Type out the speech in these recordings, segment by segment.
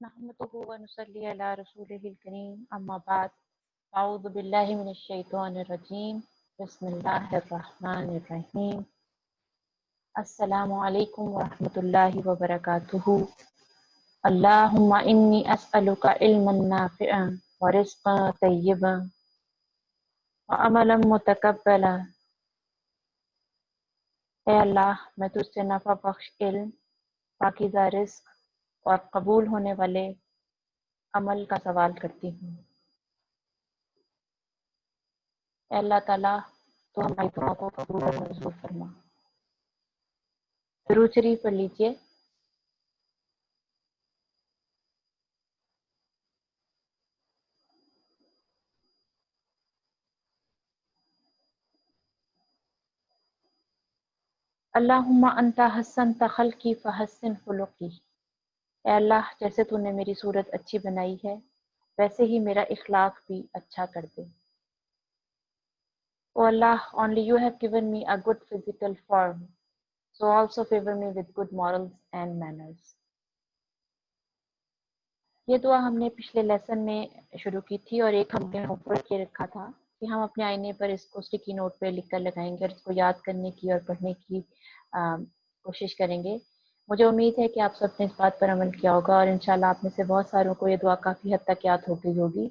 नहमदुहु व नुसल्ली अला रसूलिहिल करीम अम्मा बाद अऊज़ु बिल्लाहि मिनश शैतानिर रजीम बिस्मिल्लाहिर रहमानिर रहीम अस्सलामु अलैकुम व रहमतुल्लाहि व बरकातुहू अल्लाहुम्मा इन्नी अस्अलुका इल्मन नाफ़िअन व रिज़्क़न तय्यिबन व अमलन मुतक़ब्बलन। ए अल्लाह, मैं तुझसे नफ़ा बख्श इल्म, पाकीज़ा रिज़्क़ और कबूल होने वाले अमल का सवाल करती हूँ। अल्लाह ताला तो हमारी दुआ को कबूल और मंजूर फरमा। दुरूद शरीफ पढ़ लीजिए। अल्लाहुम्मा अंता हस्सनता खल्की फहस्सिन खुलुकी। ए अल्लाह, जैसे तूने मेरी सूरत अच्छी बनाई है वैसे ही मेरा इखलाक भी अच्छा कर दे। ओ अल्लाह, only you have given me a good physical form, so also favor me with good morals and manners। ये दुआ हमने पिछले लेसन में शुरू की थी और एक हमने होमवर्क के रखा था कि हम अपने आईने पर इसको स्टिकी नोट पे लिख कर लगाएंगे और इसको याद करने की और पढ़ने की कोशिश करेंगे। मुझे उम्मीद है कि आप सबने इस बात पर अमल किया होगा और इंशाल्लाह आप में से बहुत सारों को ये दुआ काफ़ी हद तक याद हो गई होगी।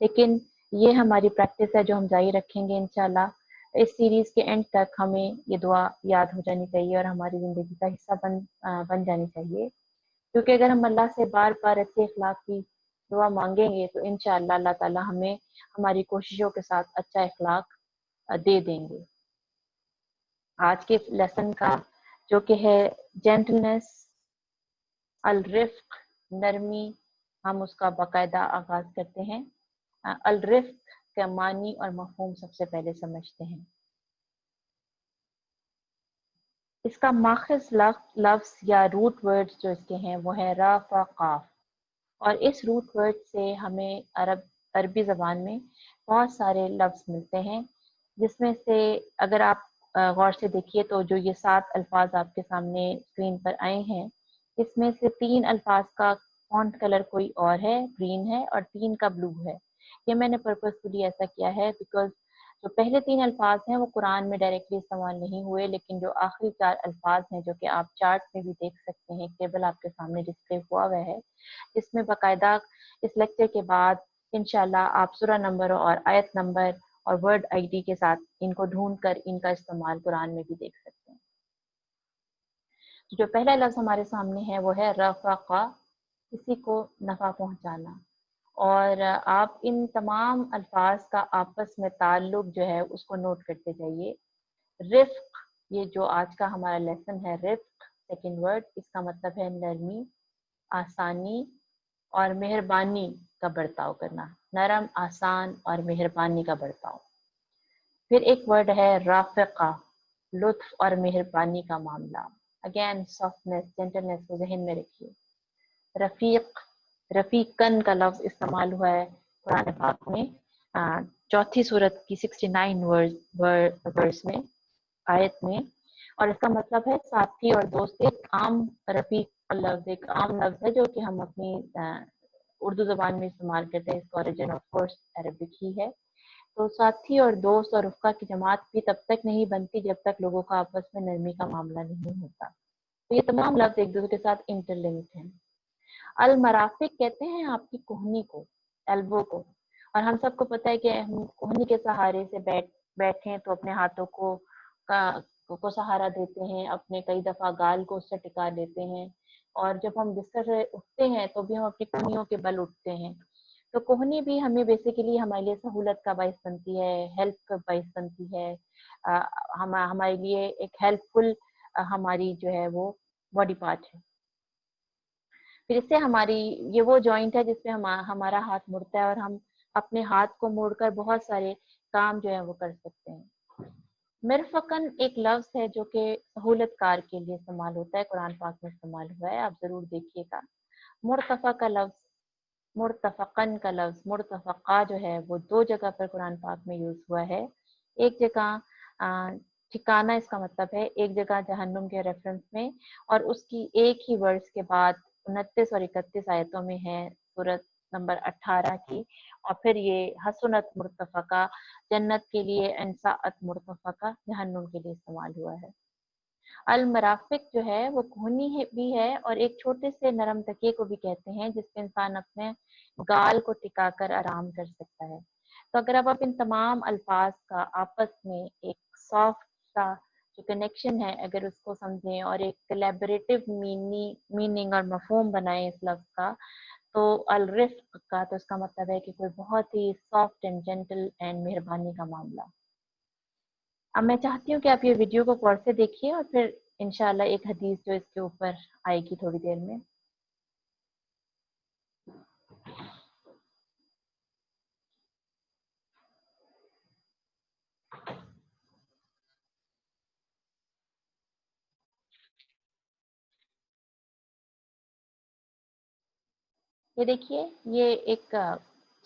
लेकिन ये हमारी प्रैक्टिस है जो हम जारी रखेंगे इंशाल्लाह। इस सीरीज़ के एंड तक हमें ये दुआ याद हो जानी चाहिए और हमारी ज़िंदगी का हिस्सा बन जानी चाहिए, क्योंकि अगर हम अल्लाह से बार बार अच्छे अखलाक की दुआ मांगेंगे तो इंशाअल्लाह अल्लाह ताला हमें हमारी कोशिशों के साथ अच्छा अखलाक दे देंगे। आज के लेसन का जो कि है जेंटलनेस, अल रिफ्क, नरमी, हम उसका बाकायदा आगाज करते हैं। अल रिफ्क का मानी और मफहूम सबसे पहले समझते हैं। इसका माखज लफ्ज या रूट वर्ड्स जो इसके हैं वो है रा फा काफ, और इस रूट वर्ड से हमें अरबी ज़बान में बहुत सारे लफ्ज़ मिलते हैं, जिसमें से अगर आप गौर से देखिए तो जो ये 7 अल्फाज आपके सामने स्क्रीन पर आए हैं, इसमें से 3 अल्फाज का फॉन्ट कलर कोई और है, ग्रीन है, और 3 का ब्लू है। ये मैंने पर्पसफुली ऐसा किया है बिकॉज जो पहले 3 अल्फाज हैं वो कुरान में डायरेक्टली इस्तेमाल नहीं हुए, लेकिन जो आखिरी 4 अल्फाज हैं जो कि आप चार्ट में भी देख सकते हैं, टेबल आपके सामने डिस्प्ले हुआ हुआ है, इसमें बाकायदा इस लेक्चर के बाद इंशाल्लाह आप सूरा नंबर और आयत नंबर और वर्ड आईडी के साथ इनको ढूंढ कर इनका इस्तेमाल कुरान में भी देख सकते हैं। जो पहला लफ्ज़ हमारे सामने है वो है रफ़क़ा, किसी को नफ़ा पहुंचाना। और आप इन तमाम अल्फाज का आपस में ताल्लुक जो है उसको नोट करते जाइए। रिफ्क, ये जो आज का हमारा लेसन है, रिफ्क सेकंड वर्ड, इसका मतलब है नरमी, आसानी और मेहरबानी का बर्ताव करना, नरम, आसान और मेहरबानी का बर्ताव। फिर एक वर्ड है राफ़िक़ा, लुत्फ और मेहरबानी का मामला। अगेन सॉफ्टनेस, जेंटलनेस को जहन में रखिए। रफ़ीक, रफ़ीकन का लफ्ज़ इस्तेमाल हुआ है कुरान पाक में चौथी सूरत की 69 वर्स में, आयत में, और इसका मतलब है साथी और दोस्त। एक आम रफ़ीक लफ्ज़ एक आम लफ्ज़ है जो कि हम अपनी उर्दू ज़बान में इस्तेमाल करते हैं। इसका ओरिजिन ऑफ कोर्स अरबिक ही है। तो साथी और दोस्त और रुफ़्क़ा की जमात भी तब तक नहीं बनती जब तक लोगों का आपस में नरमी का मामला नहीं होता। तो ये तमाम लफ्ज़ एक दूसरे के साथ इंटरलिंक्ड हैं। अल मराफ़िक कहते हैं आपकी कोहनी को, एल्बो को, और हम सबको पता है कि हम कोहनी के सहारे से बैठें तो अपने हाथों को सहारा देते हैं, अपने कई दफ़ा गाल को उससे टिका लेते हैं, और जब हम बिस्तर से उठते हैं तो भी हम अपनी कोहनियों के बल उठते हैं। तो कोहनी भी हमें बेसिकली हमारे लिए सहूलत का बाइस बनती है, हेल्प का बाइस बनती है। हमारे लिए एक हेल्पफुल हमारी जो है वो बॉडी पार्ट है। फिर इससे हमारी ये वो जॉइंट है जिसपे हमारा हाथ मुड़ता है और हम अपने हाथ को मोड़कर बहुत सारे काम जो है वो कर सकते हैं। मिरफकन एक लफ्ज़ है जो कि सहूलतकार के लिए इस्तेमाल होता है, कुरान पाक में इस्तेमाल हुआ है, आप ज़रूर देखिएगा। मुर्तफ़ा का लफ्ज़, मुर्तफ़क़न का लफ्ज़, मुर्तफ़क़ा जो है वो 2 जगह पर कुरान पाक में यूज़ हुआ है। एक जगह ठिकाना इसका मतलब है, एक जगह जहन्नुम के रेफरेंस में, और उसकी एक ही वर्ड्स के बाद 29 और 31 आयतों में है सूरत नंबर 18 की। और फिर ये हसनत मुर्तफका, जन्नत के लिए, इंसाअत मुर्तफका, जहन्नुम के लिए इस्तेमाल हुआ है। अल मराफिक जो है वो कोहनी है भी है, और एक छोटे से नरम तकिए को भी कहते हैं जिसपे इंसान अपने गाल को टिकाकर आराम कर सकता है। तो अगर आप इन तमाम अल्फाज का आपस में एक सॉफ्ट सा जो कनेक्शन है अगर उसको समझें और एक कोलैबोरेटिव मीनिंग और मफहूम बनाएं इस लफ्ज का, तो अल रिफ्क का, तो इसका मतलब है कि कोई बहुत ही सॉफ्ट एंड जेंटल एंड मेहरबानी का मामला। अब मैं चाहती हूँ कि आप ये वीडियो को गौर से देखिए और फिर इंशाल्लाह एक हदीस जो इसके ऊपर आएगी थोड़ी देर में। ये देखिए, ये एक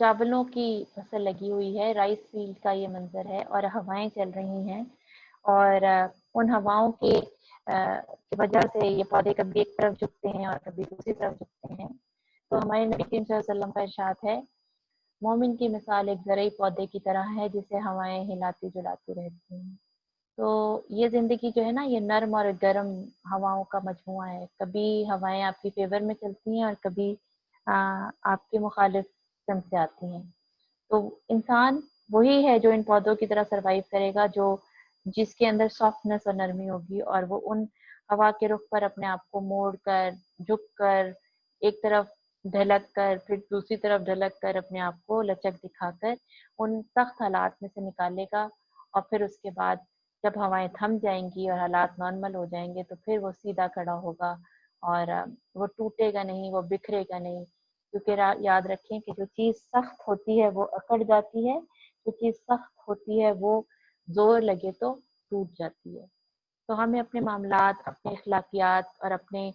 चावलों की फसल लगी हुई है, राइस फील्ड का ये मंजर है, और हवाएं चल रही हैं, और उन हवाओं के की वजह से ये पौधे कभी एक तरफ झुकते हैं और कभी दूसरी तरफ झुकते हैं। तो हमारे नबी करीम सल्लल्लाहु अलैहि वसल्लम का इरशाद है, मोमिन की मिसाल एक ज़रई पौधे की तरह है जिसे हवाएं हिलाती जुलाती रहती हैं। तो ये ज़िंदगी जो है ना, ये नर्म और गर्म हवाओं का मजमुआ है। कभी हवाएं आपकी फेवर में चलती हैं और कभी आपके मुखालिफ सिमत से आती हैं। तो इंसान वही है जो इन पौधों की तरह सरवाइव करेगा, जो जिसके अंदर सॉफ्टनेस और नरमी होगी, और वो उन हवा के रुख पर अपने आप को मोड़ कर, झुक कर, एक तरफ ढलक कर, फिर दूसरी तरफ ढलक कर अपने आप को लचक दिखाकर उन सख्त हालात में से निकालेगा। और फिर उसके बाद जब हवाएं थम जाएंगी और हालात नॉर्मल हो जाएंगे तो फिर वो सीधा खड़ा होगा, और वो टूटेगा नहीं, वो बिखरेगा नहीं। क्योंकि याद रखें कि जो चीज़ सख्त होती है वो अकड़ जाती है, जो चीज़ सख्त होती है वो जोर लगे तो टूट जाती है। तो हमें अपने मामलात, अपने अखलाकियात और अपने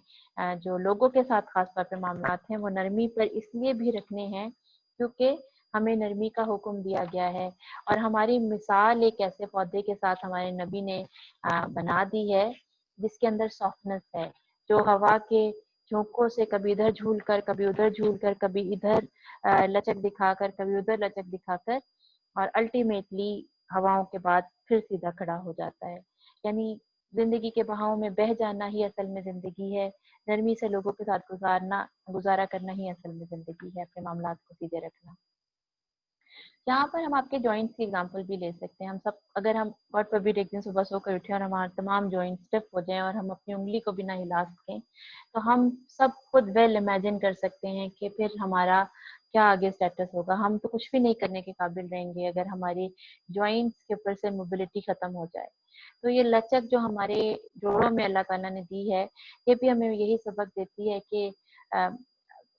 जो लोगों के साथ खास तौर पे मामलात हैं वो नरमी पर इसलिए भी रखने हैं क्योंकि हमें नरमी का हुक्म दिया गया है। और हमारी मिसाल एक ऐसे पौधे के साथ हमारे नबी ने बना दी है जिसके अंदर सॉफ्टनेस है, जो हवा के झोंकों से कभी इधर झूल कर, कभी उधर झूल कर, कभी इधर लचक दिखाकर, कभी उधर लचक दिखाकर, और अल्टीमेटली हवाओं के बाद फिर सीधा खड़ा हो जाता है। यानी जिंदगी के बहाव में बह जाना ही असल में जिंदगी है। नरमी से लोगों के साथ गुजारा करना ही असल में जिंदगी है, अपने मामलात को सीधे रखना। यहाँ पर हम आपके जॉइंट्स की एग्जांपल भी ले सकते हैं। हम सब, अगर हम गॉड फोरबिड एक दिन सुबह सोकर उठे और हमारे तमाम जॉइंट स्टिफ हो जाएं और हम अपनी उंगली को भी ना हिला सकें, तो हम सब खुद वेल इमेजिन कर सकते हैं कि फिर हमारा क्या आगे स्टेटस होगा। हम तो कुछ भी नहीं करने के काबिल रहेंगे अगर हमारी जॉइंट्स के ऊपर से मोबिलिटी खत्म हो जाए। तो ये लचक जो हमारे जोड़ों में अल्लाह ताला ने दी है, ये भी हमें यही सबक देती है कि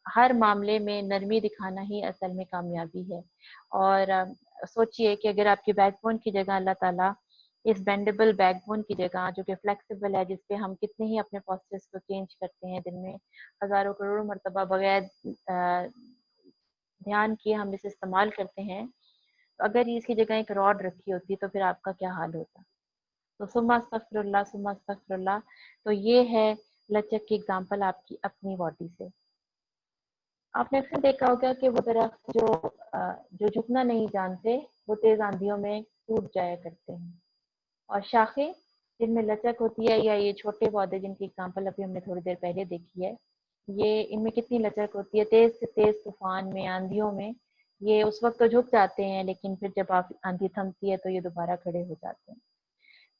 हर मामले में नरमी दिखाना ही असल में कामयाबी है। और सोचिए कि अगर आपकी बैकबोन की जगह अल्लाह ताला इस बेंडेबल बैकबोन की जगह, जो कि फ्लेक्सिबल है, जिसपे हम कितने ही अपने पोस्चर्स को चेंज करते हैं दिन में हजारों करोड़ों मरतबा बगैर ध्यान किए हम इसे इस्तेमाल करते हैं, तो अगर इसकी जगह एक रॉड रखी होती तो फिर आपका क्या हाल होता। तो सुम्मा अस्तगफिरुल्लाह, सुम्मा अस्तगफिरुल्लाह। तो ये है लचक की एग्जांपल आपकी अपनी बॉडी से। आपने अक्सर देखा होगा कि वो दरख्त जो झुकना नहीं जानते वो तेज आंधियों में टूट जाया करते हैं, और शाखें जिनमें लचक होती है, या ये छोटे पौधे जिनकी एग्जांपल अभी हमने थोड़ी देर पहले देखी है, ये इनमें कितनी लचक होती है। तेज से तेज तूफान में, आंधियों में ये उस वक्त तो झुक जाते हैं, लेकिन फिर जब आप आंधी थमती है तो ये दोबारा खड़े हो जाते हैं।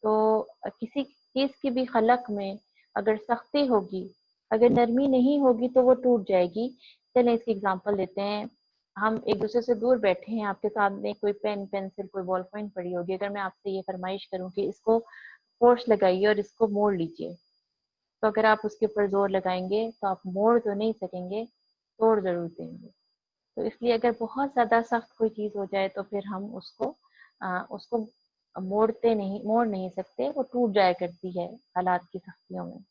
तो किसी चीज की भी खलक में अगर सख्ती होगी, अगर नरमी नहीं होगी तो वो टूट जाएगी। चलें इसकी एग्जांपल लेते हैं। हम एक दूसरे से दूर बैठे हैं, आपके सामने कोई पेन, पेंसिल, कोई बॉल पॉइंट पड़ी होगी। अगर मैं आपसे ये फरमाइश करूं कि इसको फोर्स लगाइए और इसको मोड़ लीजिए, तो अगर आप उसके ऊपर जोर लगाएंगे तो आप मोड़ तो नहीं सकेंगे, तोड़ जरूर देंगे। तो इसलिए अगर बहुत ज्यादा सख्त कोई चीज हो जाए तो फिर हम उसको मोड़ नहीं सकते, वो टूट जाया करती है हालात की सख्तियों में।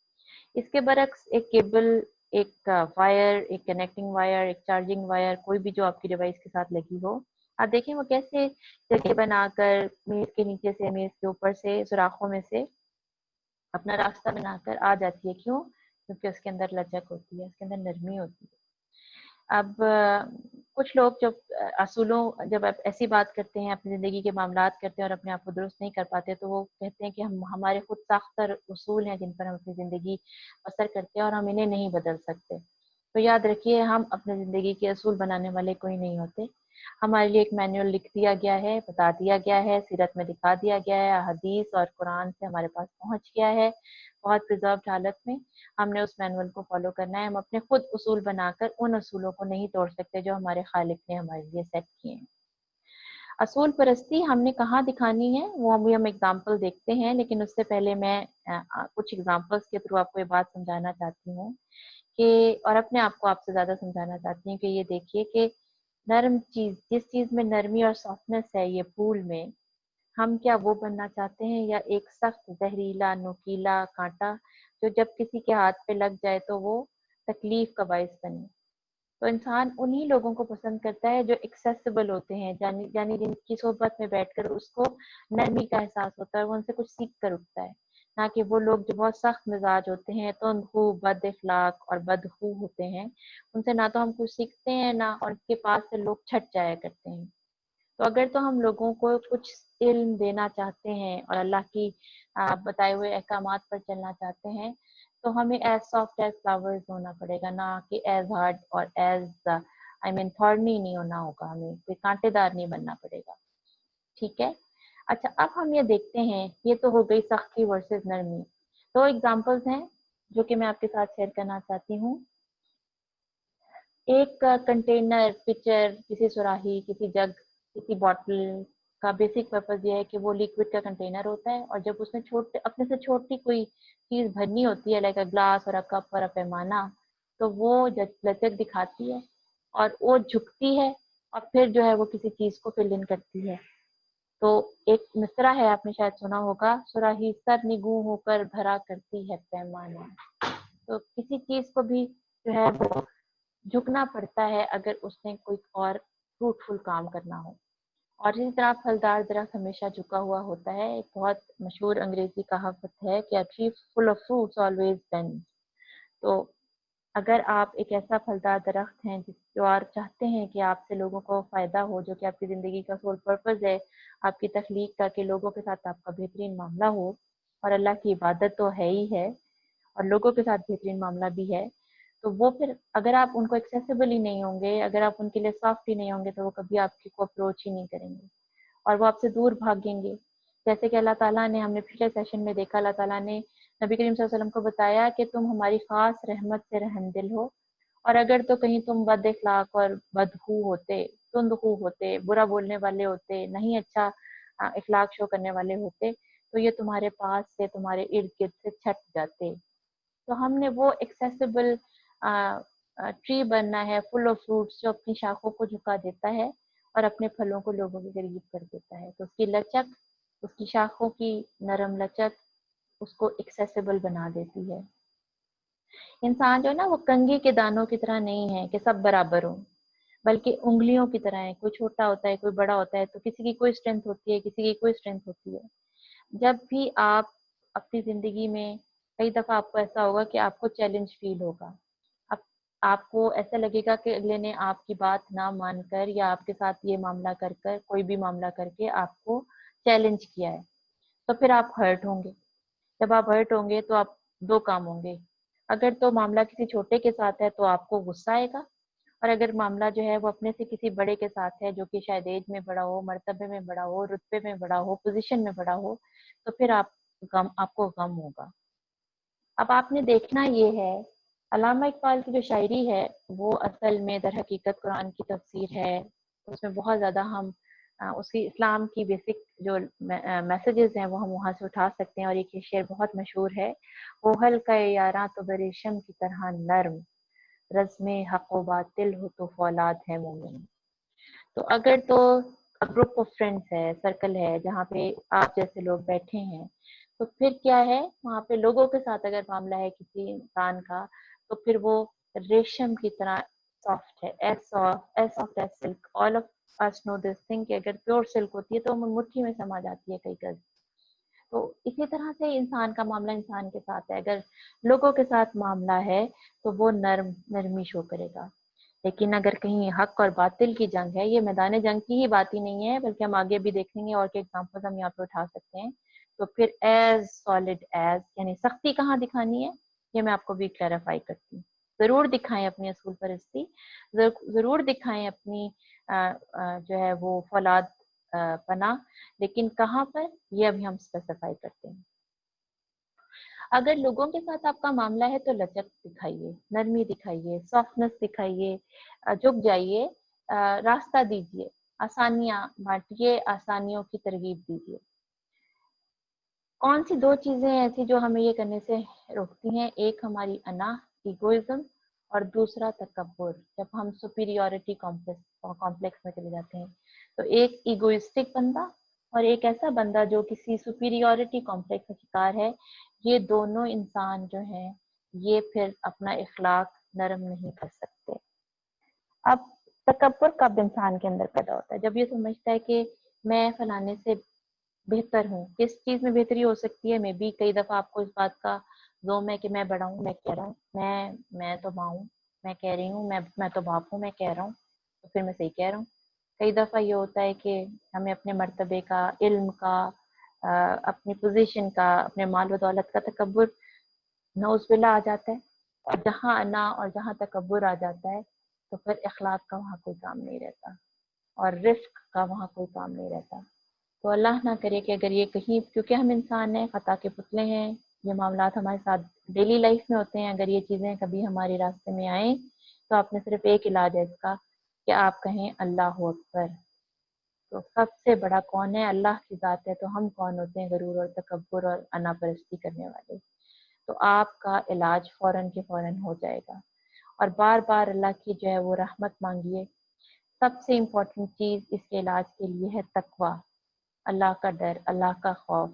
इसके बरक्स एक केबल, एक वायर, एक कनेक्टिंग वायर, एक चार्जिंग वायर, कोई भी जो आपकी डिवाइस के साथ लगी हो, आप देखें वो कैसे जगह बनाकर मेज के नीचे से, मेज के ऊपर से, सुराखों में से अपना रास्ता बनाकर आ जाती है। क्यों? क्योंकि उसके अंदर लचक होती है, उसके अंदर नरमी होती है। अब कुछ लोग जब आप ऐसी बात करते हैं, अपनी ज़िंदगी के मामलात करते हैं और अपने आप को दुरुस्त नहीं कर पाते, तो वो कहते हैं कि हम हमारे खुद साख्ता उसूल हैं जिन पर हम अपनी ज़िंदगी बसर करते हैं और हम इन्हें नहीं बदल सकते। तो याद रखिए, हम अपनी ज़िंदगी के असूल बनाने वाले कोई नहीं होते। हमारे लिए एक मैनुअल लिख दिया गया है, बता दिया गया है, सीरत में दिखा दिया गया है, हदीस और कुरान से हमारे पास पहुँच गया है, बहुत प्रिजर्व्ड हालत में। हमने उस मैनुअल को फॉलो करना है। हम अपने खुद उसूल बनाकर उन असूलों को नहीं तोड़ सकते जो हमारे खालिक ने हमारे लिए सेट किए हैं। असूल परस्ती हमने कहाँ दिखानी है वो अभी हम एग्जाम्पल देखते हैं, लेकिन उससे पहले मैं कुछ एग्जाम्पल्स के थ्रू आपको ये बात समझाना चाहती हूँ कि, और अपने आप को आपसे ज्यादा समझाना चाहती हूँ कि ये देखिए कि नरम चीज, जिस चीज में नरमी और सॉफ्टनेस है, ये फूल में, हम क्या वो बनना चाहते हैं या एक सख्त जहरीला नुकीला कांटा जो जब किसी के हाथ पे लग जाए तो वो तकलीफ का बायस बने। तो इंसान उन्हीं लोगों को पसंद करता है जो एक्सेसिबल होते हैं, यानी जिनकी सोहबत में बैठकर उसको नरमी का एहसास होता है, वो उनसे कुछ सीख कर उठता है। ना कि वो लोग जो बहुत सख्त मिजाज होते हैं, तुंदखू, बद इखलाक और बदखू होते हैं, उनसे ना तो हम कुछ सीखते हैं ना और उनके पास से लोग छट जाया करते हैं। तो अगर तो हम लोगों को कुछ इल्म देना चाहते हैं और अल्लाह की बताए हुए अहकामात पर चलना चाहते हैं, तो हमें एज सॉफ्ट एज फ्लावर्स होना पड़ेगा, ना कि एज हार्ड और एज आई मीन थॉर्नी नहीं होना होगा, हमें कोई कांटेदार नहीं बनना पड़ेगा। ठीक है। अच्छा, अब हम ये देखते हैं, ये तो हो गई सख्ती वर्सेस नरमी। दो एग्जांपल्स हैं जो कि मैं आपके साथ शेयर करना चाहती हूँ। एक कंटेनर, पिक्चर, किसी सुराही, किसी जग, किसी बॉटल का बेसिक पर्पज ये है कि वो लिक्विड का कंटेनर होता है, और जब उसमें अपने से छोटी कोई चीज भरनी होती है, लाइक अ ग्लास और अ कप और अ पैमाना, तो वो लचक दिखाती है और वो झुकती है और फिर जो है वो किसी चीज को फिल इन करती है। तो एक मिसरा है, आपने शायद सुना होगा, सुराही सर निगूं होकर भरा करती है पैमाना। तो किसी चीज को भी जो है वो झुकना पड़ता है अगर उसने कोई और फ्रूटफुल काम करना हो। और इसी तरह फलदार दरख्त हमेशा झुका हुआ होता है। एक बहुत मशहूर अंग्रेजी कहावत है कि a tree full of fruits always bends. तो अगर आप एक ऐसा फलदार दरख्त हैं जो और चाहते हैं कि आपसे लोगों को फायदा हो, जो कि आपकी जिंदगी का सोल पर्पज है आपकी तख्लीक का, कि लोगों के साथ आपका बेहतरीन मामला हो, और अल्लाह की इबादत तो है ही है और लोगों के साथ बेहतरीन मामला भी है, तो वो फिर अगर आप उनको एक्सेसिबल ही नहीं होंगे, अगर आप उनके लिए सॉफ्ट ही नहीं होंगे, तो वो कभी आपकी को अप्रोच ही नहीं करेंगे और वो आपसे दूर भागेंगे। जैसे कि अल्लाह ताला ने, हमने पिछले सेशन में देखा, अल्लाह ताला ने नबी करीम सल्लल्लाहु अलैहि वसल्लम को बताया कि तुम हमारी खास रहमत से रहमदिल हो, और अगर तो कहीं तुम बद इखलाक और बदखू होते, तुंदखू होते, बुरा बोलने वाले होते, नहीं अच्छा इखलाक शो करने वाले होते, तो ये तुम्हारे पास से, तुम्हारे इर्द गिर्द से छट जाते। तो हमने वो एक्सेसिबल ट्री बनना है, फुल ऑफ फ्रूट्स, जो अपनी शाखों को झुका देता है और अपने फलों को लोगों के करीब कर देता है। तो उसकी लचक, उसकी शाखों की नरम लचक उसको एक्सेसिबल बना देती है। इंसान जो है ना, वो कंघी के दानों की तरह नहीं है कि सब बराबर हो, बल्कि उंगलियों की तरह है। कोई छोटा होता है, कोई बड़ा होता है, तो किसी की कोई स्ट्रेंथ होती है, किसी की कोई स्ट्रेंथ होती है। जब भी आप अपनी जिंदगी में, कई दफा आपको ऐसा होगा कि आपको चैलेंज फील होगा, आप, आपको ऐसा लगेगा कि अगले ने आपकी बात ना मानकर या आपके साथ ये मामला कर कर, कोई भी मामला करके आपको चैलेंज किया है, तो फिर आप हर्ट होंगे। जब आप हर्ट होंगे तो आप, दो काम होंगे। अगर तो मामला किसी छोटे के साथ है तो आपको गुस्सा आएगा, और अगर मामला जो है वो अपने से किसी बड़े के साथ है, जो कि शायद एज में बड़ा हो, मर्तबे में बड़ा हो, रुतबे में बड़ा हो, पोजीशन में बड़ा हो, तो फिर आपको गम होगा। अब आपने देखना ये है, अल्लामा इकबाल की जो शायरी है वो असल में दर हकीकत कुरान की तफसीर है। उसमें बहुत ज़्यादा हम उसकी इस्लाम की बेसिक जो मैसेजेस हैं वो हम वहाँ से उठा सकते हैं। और एक ये शेर बहुत मशहूर है, वो हल्का यारा तो बरेशम की तरह नर्म, रस्म हक व बातिल हो तो फौलाद है मोमिन। तो अगर तो ग्रुप ऑफ फ्रेंड्स है, सर्कल है, जहाँ पे आप जैसे लोग बैठे हैं, तो फिर क्या है, वहाँ पे लोगों के साथ अगर मामला है किसी इंसान का, तो फिर वो रेशम की तरह सॉफ्ट है, as soft as silk. All of us know this thing कि अगर प्योर सिल्क होती है तो वो मुट्ठी में समा जाती है कई गज। تو اسی طرح سے انسان کا معاملہ انسان کے ساتھ ہے، اگر لوگوں کے ساتھ معاملہ ہے تو وہ نرمی شو کرے گا، لیکن اگر کہیں حق اور باطل کی جنگ ہے، یہ میدان جنگ کی ہی بات ہی نہیں ہے بلکہ ہم آگے بھی دیکھیں گے اور کے ایگزامپل ہم یہاں پہ اٹھا سکتے ہیں، تو پھر ایز سالڈ ایز یعنی سختی کہاں دکھانی ہے یہ میں آپ کو بھی کلیریفائی کرتی ہوں۔ ضرور دکھائیں اپنی اصول پرستی، ضرور دکھائیں اپنی جو ہے وہ فولاد پناہ، لیکن کہاں پر یہ ابھی ہم اسپیسیفائی کرتے ہیں۔ اگر لوگوں کے ساتھ آپ کا معاملہ ہے تو لچک دکھائیے، نرمی دکھائیے، سافٹنس دکھائیے، جھک جائیے، راستہ دیجیے، آسانیاں بانٹیے، آسانیوں کی ترغیب دیجیے۔ کون سی دو چیزیں ایسی جو ہمیں یہ کرنے سے روکتی ہیں؟ ایک ہماری انا، ایگوئزم، اور دوسرا تکبر، جب ہم سپیریورٹی کمپلیکس میں چلے جاتے ہیں۔ تو ایک ایگوئسٹک بندہ اور ایک ایسا بندہ جو کسی سپیریورٹی کمپلیکس کا شکار ہے، یہ دونوں انسان جو ہیں یہ پھر اپنا اخلاق نرم نہیں کر سکتے۔ اب تکبر کب انسان کے اندر پیدا ہوتا ہے؟ جب یہ سمجھتا ہے کہ میں فلانے سے بہتر ہوں۔ کس چیز میں بہتری ہو سکتی ہے؟ میں بھی کئی دفعہ آپ کو اس بات کا زوم ہے کہ میں بڑا ہوں، میں کہہ رہا ہوں، میں تو ماں ہوں، میں کہہ رہی ہوں، میں تو باپ ہوں، میں کہہ رہا ہوں، تو پھر میں صحیح کہہ رہا ہوں۔ کئی دفعہ یہ ہوتا ہے کہ ہمیں اپنے مرتبے کا، علم کا، اپنی پوزیشن کا، اپنے مال و دولت کا تکبر نعوذ باللہ آ جاتا ہے، اور جہاں انا اور جہاں تکبر آ جاتا ہے تو پھر اخلاق کا وہاں کوئی کام نہیں رہتا اور رفق کا وہاں کوئی کام نہیں رہتا۔ تو اللہ نہ کرے کہ اگر یہ کہیں، کیونکہ ہم انسان ہیں، خطا کے پتلے ہیں، یہ معاملات ہمارے ساتھ ڈیلی لائف میں ہوتے ہیں، اگر یہ چیزیں کبھی ہمارے راستے میں آئیں تو آپ نے صرف ایک علاج ہے اس کا کہ آپ کہیں اللہ اکبر۔ تو سب سے بڑا کون ہے؟ اللہ کی ذات ہے، تو ہم کون ہوتے ہیں غرور اور تکبر اور انا پرستی کرنے والے؟ تو آپ کا علاج فوراً کے فوراً ہو جائے گا، اور بار بار اللہ کی جو ہے وہ رحمت مانگیے۔ سب سے امپورٹنٹ چیز اس کے علاج کے لیے ہے تقویٰ، اللہ کا ڈر، اللہ کا خوف۔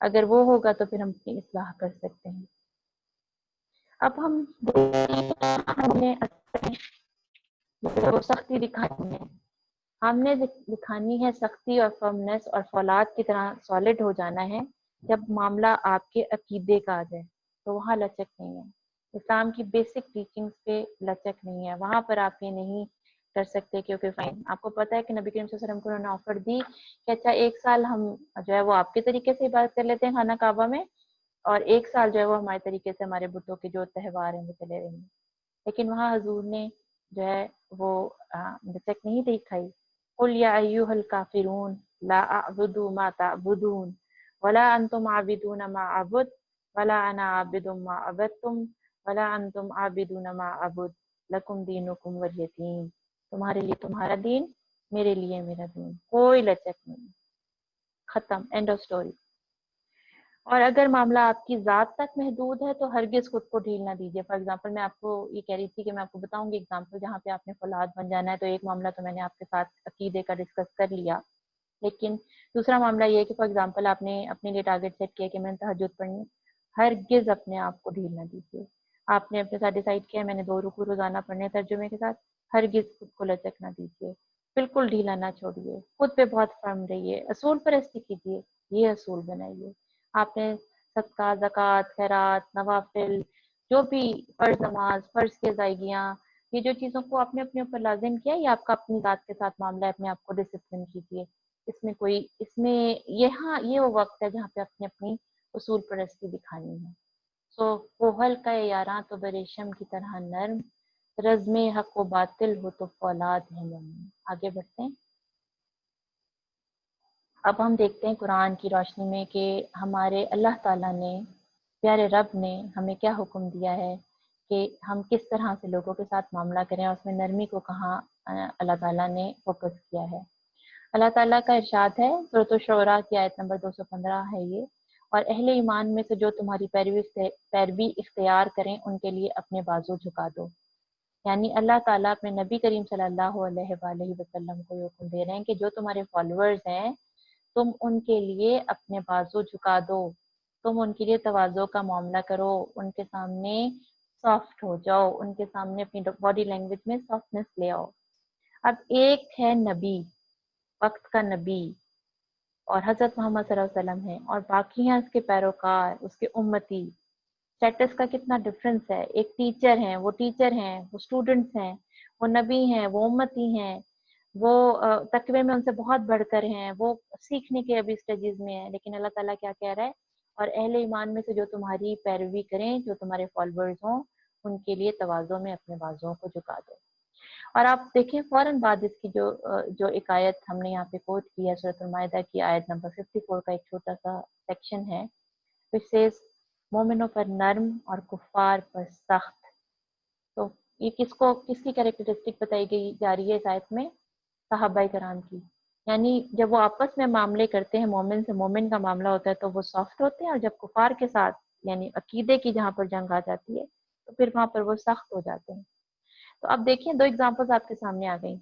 اگر وہ ہوگا تو پھر ہم اپنی اصلاح کر سکتے ہیں۔ اب ہم نے سختی دکھانی ہے، ہم نے دکھانی ہے سختی اور فرمنس اور فولاد کی طرح سالڈ ہو جانا ہے۔ جب معاملہ آپ کے عقیدے کا آ جائے تو وہاں لچک نہیں ہے۔ اسلام کی بیسک ٹیچنگز پہ لچک نہیں ہے، وہاں پر آپ یہ نہیں کر سکتے کیونکہ فائن آپ کو پتا ہے کہ نبی کریم صلی اللہ علیہ وسلم کو انہوں نے آفر دی کہ اچھا 1 سال ہم جو ہے وہ آپ کے طریقے سے عبادت کر لیتے ہیں خانہ کعبہ میں، اور 1 سال جو ہے وہ ہمارے طریقے سے ہمارے بتوں کے جو تہوار ہیں وہ چلے رہیں گے۔ لیکن وہاں حضور نے جو ہے وہ لچک نہیں دکھائی۔ قل یا ایھا الکافرون لا اعبد ما تعبدون ولا انتم عابدون ما اعبد ولا انا عابد ما عبدتم ولا انتم عابدون ما اعبد لکم دینکم ولی دین۔ تمہارے لیے تمہارا دین، میرے لیے میرا دین، کوئی لچک نہیں، ختم، اینڈ آف سٹوری۔ اور اگر معاملہ آپ کی ذات تک محدود ہے تو ہرگز خود کو ڈھیل نہ دیجیے۔ فار ایگزامپل میں آپ کو یہ کہہ رہی تھی کہ میں آپ کو بتاؤں گی ایگزامپل جہاں پہ آپ نے فولاد بن جانا ہے، تو ایک معاملہ تو میں نے آپ کے ساتھ عقیدے کا ڈسکس کر لیا، لیکن دوسرا معاملہ یہ ہے کہ فار ایگزامپل آپ نے اپنے لیے ٹارگیٹ سیٹ کیا کہ میں نے تہجد پڑھنی، ہرگز اپنے آپ کو ڈھیل نہ دیجیے۔ آپ نے اپنے ساتھ ڈیسائیڈ کیا میں نے 2 رکوع روزانہ پڑھنے ترجمے کے ساتھ، ہرگز خود کو لچک نہ دیجیے، بالکل ڈھیلا نہ چھوڑیے، خود پہ بہت فرم رہیے، اصول پرستی کیجیے، یہ اصول بنائیے۔ آپ نے صدقہ، زکوٰۃ، خیرات، نوافل، جو بھی فرض نماز، فرض کی ادائیگیاں، یہ جو چیزوں کو آپ نے اپنے اوپر لازم کیا، یہ آپ کا اپنی ذات کے ساتھ معاملہ ہے، اپنے آپ کو ڈسپلن کیجیے۔ اس میں یہ وہ وقت ہے جہاں پہ اپنی اپنی اصول پرستی دکھانی ہے۔ کوہل کا یاراں تو بریشم کی طرح نرم، رزم حق و باطل ہو تو فولاد ہے نرم۔ آگے بڑھتے ہیں۔ اب ہم دیکھتے ہیں قرآن کی روشنی میں کہ ہمارے اللہ تعالیٰ نے، پیارے رب نے ہمیں کیا حکم دیا ہے کہ ہم کس طرح سے لوگوں کے ساتھ معاملہ کریں، اور اس میں نرمی کو کہاں اللہ تعالیٰ نے فوکس کیا ہے۔ اللہ تعالیٰ کا ارشاد ہے، سورۃ الشعراء کی آیت نمبر 215 ہے یہ، اور اہل ایمان میں سے جو تمہاری پیروی اختیار کریں ان کے لیے اپنے بازو جھکا دو۔ یعنی اللہ تعالیٰ اپنے نبی کریم صلی اللہ علیہ وآلہ وسلم کو یہ حکم دے رہے ہیں کہ جو تمہارے فالوورز ہیں تم ان کے لیے اپنے بازو جھکا دو، تم ان کے لیے تواضع کا معاملہ کرو، ان کے سامنے سافٹ ہو جاؤ، ان کے سامنے اپنی باڈی لینگویج میں سافٹنس لے آؤ۔ اب ایک ہے نبی، وقت کا نبی، اور حضرت محمد صلی اللہ علیہ وسلم ہیں اور باقی ہیں اس کے پیروکار، اس کے امتی، اسٹیٹس کا کتنا ڈفرینس ہے. ایک ٹیچر ہیں، وہ اسٹوڈنٹس ہیں، وہ نبی ہیں، وہ امتی ہیں، وہ تقوی میں ان سے بہت بڑھ کر ہیں، وہ سیکھنے کے ابھی اسٹیجز میں ہیں. لیکن اللہ تعالیٰ کیا کہہ رہا ہے؟ اور اہل ایمان میں سے جو تمہاری پیروی کریں، جو تمہارے فالوورز ہوں، ان کے لیے تواضع میں اپنے بازوؤں کو جھکا دو. اور آپ دیکھیں فوراً بعد اس کی جو ایک آیت ہم نے یہاں پہ کوٹ کی ہے، سورۃ المائدہ کی آیت نمبر 54 کا ایک چھوٹا سا سیکشن ہے which says مومنوں پر نرم اور کفار پر سخت. تو یہ کس کی کیریکٹرسٹک بتائی گئی جا رہی ہے اس آیت میں؟ صحابہ کرام کی. یعنی جب وہ آپس میں معاملے کرتے ہیں، مومن سے مومن کا معاملہ ہوتا ہے تو وہ سافٹ ہوتے ہیں، اور جب کفار کے ساتھ یعنی عقیدے کی جہاں پر جنگ آ جاتی ہے تو پھر وہاں پر وہ سخت ہو جاتے ہیں. تو اب دیکھیں 2 ایگزامپلز آپ کے سامنے آ گئی.